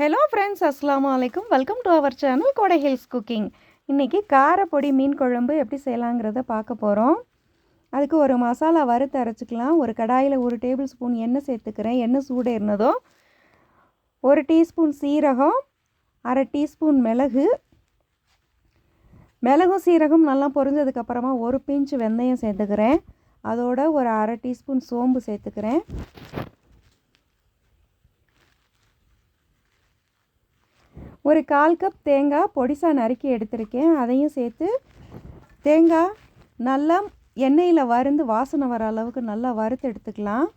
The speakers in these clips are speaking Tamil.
ஹலோ ஃப்ரெண்ட்ஸ், அஸ்ஸலாமு அலைக்கும். வெல்கம் டு அவர் சேனல் கோடை ஹில்ஸ் குக்கிங். இன்றைக்கி காரப்பொடி மீன் குழம்பு எப்படி செய்யலாங்கிறத பார்க்க போகிறோம். அதுக்கு ஒரு மசாலா வறுத்து அரைச்சிக்கலாம். ஒரு கடாயில் 1 டேபிள் ஸ்பூன் எண்ணெய் சேர்த்துக்கிறேன். எண்ணெய் சூடேறினதும் 1 டீஸ்பூன் சீரகம், 1/2 டீஸ்பூன் மிளகும் சீரகம் நல்லா பொரிஞ்சதுக்கப்புறமா 1 பிஞ்ச் வெந்தயம் சேர்த்துக்கிறேன். அதோட ஒரு 1/2 டீஸ்பூன் சோம்பு சேர்த்துக்கிறேன். ஒரு 1/4 கப் தேங்காய் பொடிசாக நறுக்கி எடுத்திருக்கேன். அதையும் சேர்த்து தேங்காய் நல்லா எண்ணெயில் வறுந்து வாசனை வர அளவுக்கு நல்லா வறுத்து எடுத்துக்கலாம்.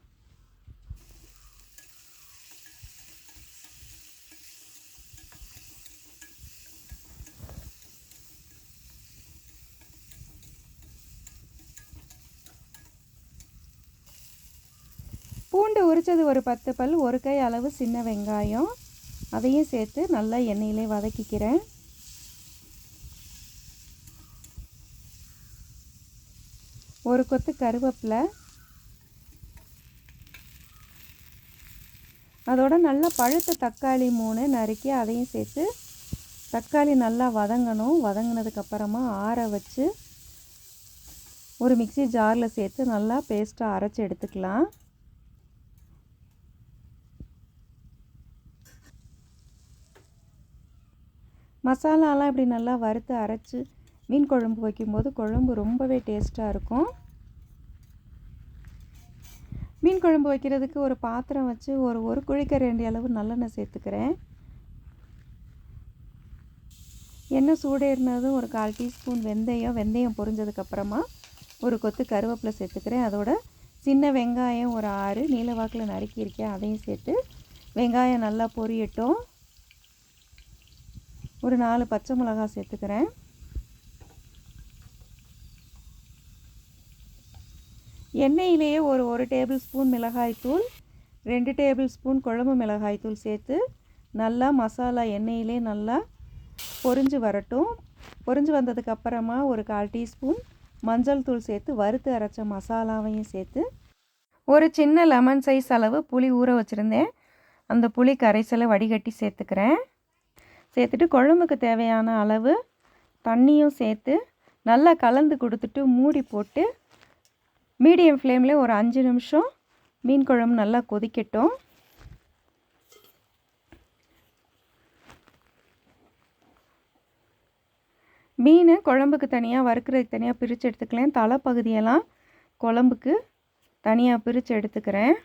பூண்டு உரித்தது ஒரு 10 பல், 1 கை அளவு சின்ன வெங்காயம், அதையும் சேர்த்து நல்லா எண்ணெயிலே வதக்கிக்கிறேன். ஒரு கொத்து கருவேப்பிலை, அதோட நல்லா பழுத்த தக்காளி 3 நறுக்கி அதையும் சேர்த்து தக்காளி நல்லா வதங்கணும். வதங்கினதுக்கப்புறமா ஆற வச்சு ஒரு மிக்ஸி ஜாரில் சேர்த்து நல்லா பேஸ்ட்டாக அரைச்சி எடுத்துக்கலாம். மசாலாலாம் இப்படி நல்லா வறுத்து அரைச்சி மீன் குழம்பு வைக்கும்போது குழம்பு ரொம்பவே டேஸ்ட்டாக இருக்கும். மீன் குழம்பு வைக்கிறதுக்கு ஒரு பாத்திரம் வச்சு ஒரு குழிக்கரண்டி அளவு நல்லெண்ணெய் சேர்த்துக்கிறேன். எண்ணெய் சூடேறினதும் ஒரு 1/4 டீஸ்பூன் வெந்தயம் பொரிஞ்சதுக்கப்புறமா ஒரு கொத்து கருவேப்பிலை சேர்த்துக்கிறேன். அதோட சின்ன வெங்காயம் ஒரு 6 நீல வாக்கில் நறுக்கியிருக்கேன். அதையும் சேர்த்து வெங்காயம் நல்லா பொரியட்டும். ஒரு 4 பச்சை மிளகாய் சேர்த்துக்கிறேன். எண்ணெயிலேயே ஒரு டேபிள் ஸ்பூன் மிளகாய்த்தூள், 2 டேபிள் ஸ்பூன் குழம்பு மிளகாய்த்தூள் சேர்த்து நல்லா மசாலா எண்ணெயிலே நல்லா பொரிஞ்சு வரட்டும். பொரிஞ்சு வந்ததுக்கப்புறமா ஒரு 1/4 டீஸ்பூன் மஞ்சள் தூள் சேர்த்து வறுத்து அரைச்ச மசாலாவையும் சேர்த்து ஒரு சின்ன லெமன் சைஸ் அளவு புளி ஊற வச்சுருந்தேன். அந்த புளி கரைசலை வடிகட்டி சேர்த்துக்கிறேன். சேர்த்துட்டு குழம்புக்கு தேவையான அளவு தண்ணியும் சேர்த்து நல்லா கலந்து கொடுத்துட்டு மூடி போட்டு மீடியம் ஃப்ளேமில் ஒரு 5 நிமிஷம் மீன் குழம்பு நல்லா கொதிக்கட்டும். மீன் குழம்புக்கு தனியாக வறுக்கிறதுக்கு தனியாக பிரித்து எடுத்துக்கலாம். தலைப்பகுதியெல்லாம் குழம்புக்கு தனியாக பிரித்து எடுத்துக்கிறேன்.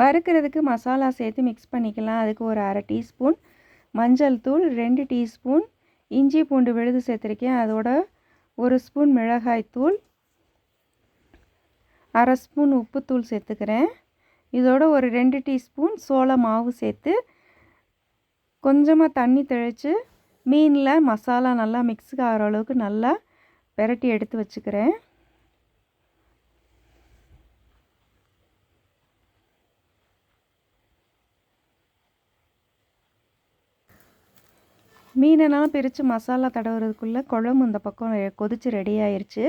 வறுக்கிறதுக்கு மசாலா சேர்த்து மிக்ஸ் பண்ணிக்கலாம். அதுக்கு ஒரு 1/2 டீஸ்பூன் மஞ்சள் தூள், 2 டீஸ்பூன் இஞ்சி பூண்டு விழுது சேர்த்துருக்கேன். அதோட 1 ஸ்பூன் மிளகாய்த்தூள், 1/2 ஸ்பூன் உப்புத்தூள் சேர்த்துக்கிறேன். இதோட ஒரு 2 டீஸ்பூன் சோள மாவு சேர்த்து கொஞ்சமாக தண்ணி தெளித்து மீனில் மசாலா நல்லா மிக்ஸ் ஆகிற அளவுக்கு நல்லா பெரட்டி எடுத்து வச்சுக்கிறேன். மீனெல்லாம் பிரித்து மசாலா தடவுறதுக்குள்ளே குழம்பு இந்த பக்கம் கொதித்து ரெடி ஆயிடுச்சு.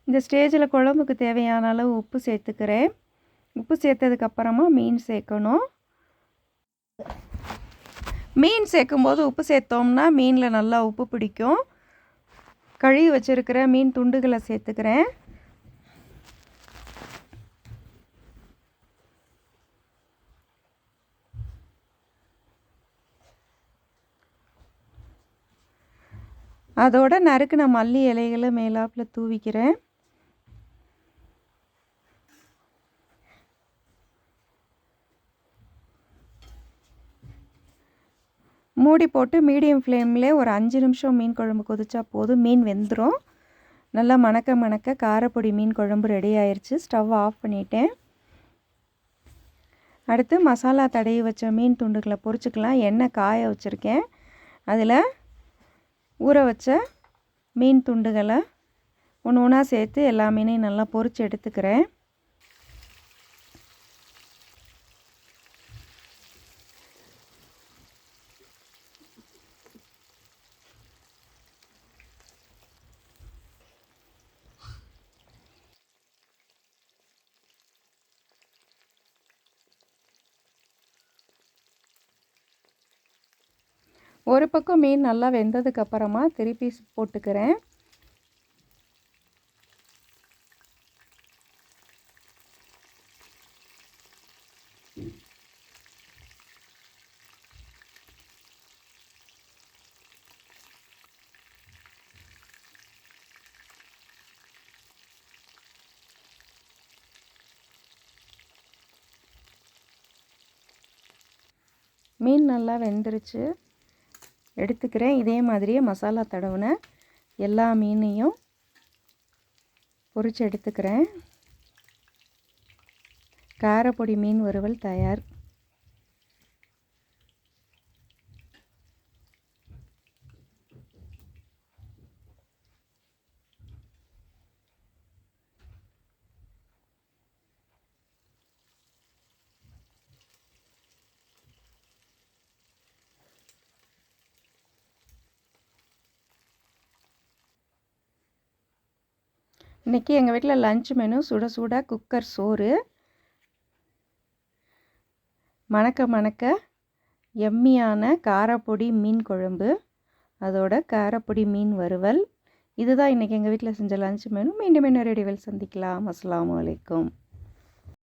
இந்த ஸ்டேஜில் குழம்புக்கு தேவையான அளவு உப்பு சேர்த்துக்கிறேன். உப்பு சேர்த்ததுக்கப்புறமா மீன் சேர்க்கணும். மீன் சேர்க்கும்போது உப்பு சேர்த்தோம்னா மீனில் நல்லா உப்பு பிடிக்கும். கழுவி வச்சுருக்கிற மீன் துண்டுகளை சேர்த்துக்கிறேன். அதோட நறுக்குன மல்லி இலைகளை மேலாப்பில் தூவிக்கிறேன். மூடி போட்டு மீடியம் ஃப்ளேமில் ஒரு 5 நிமிஷம் மீன் குழம்பு கொதிச்சா போதும். மீன் வெந்துடும். நல்லா மணக்க காரப்பொடி மீன் குழம்பு ரெடி ஆயிடுச்சு. ஸ்டவ் ஆஃப் பண்ணிட்டேன். அடுத்து மசாலா தடவி வச்ச மீன் துண்டுகளை பொரிச்சுக்கலாம். எண்ணெய் காய வச்சுருக்கேன். அதில் ஊற வச்ச மீன் துண்டுகளை ஒன்று ஒன்றா சேர்த்து எல்லா மீனையும் நல்லா பொரித்து எடுத்துக்கிறேன். ஒரு பக்கம் மீன் நல்லா வெந்ததுக்கப்புறமா திருப்பி போட்டுக்கிறேன். மீன் நல்லா வெந்துருச்சு, எடுத்துக்கிறேன். இதே மாதிரியே மசாலா தடவின எல்லா மீனையும் பொரித்து எடுத்துக்கிறேன். காரப்பொடி மீன் வறுவல் தயார். இன்றைக்கி எங்கள் வீட்டில் லஞ்ச் மெனு சுட சுட குக்கர் சோறு, மணக்க மணக்க எம்மியான காரப்பொடி மீன் குழம்பு, அதோட காரப்பொடி மீன் வறுவல். இதுதான் இன்றைக்கி எங்கள் வீட்டில் செஞ்ச லஞ்ச் மெனு. மீண்டும் இன்னொரு வீடியோவில் சந்திக்கலாம். அஸ்ஸலாமு அலைக்கும்.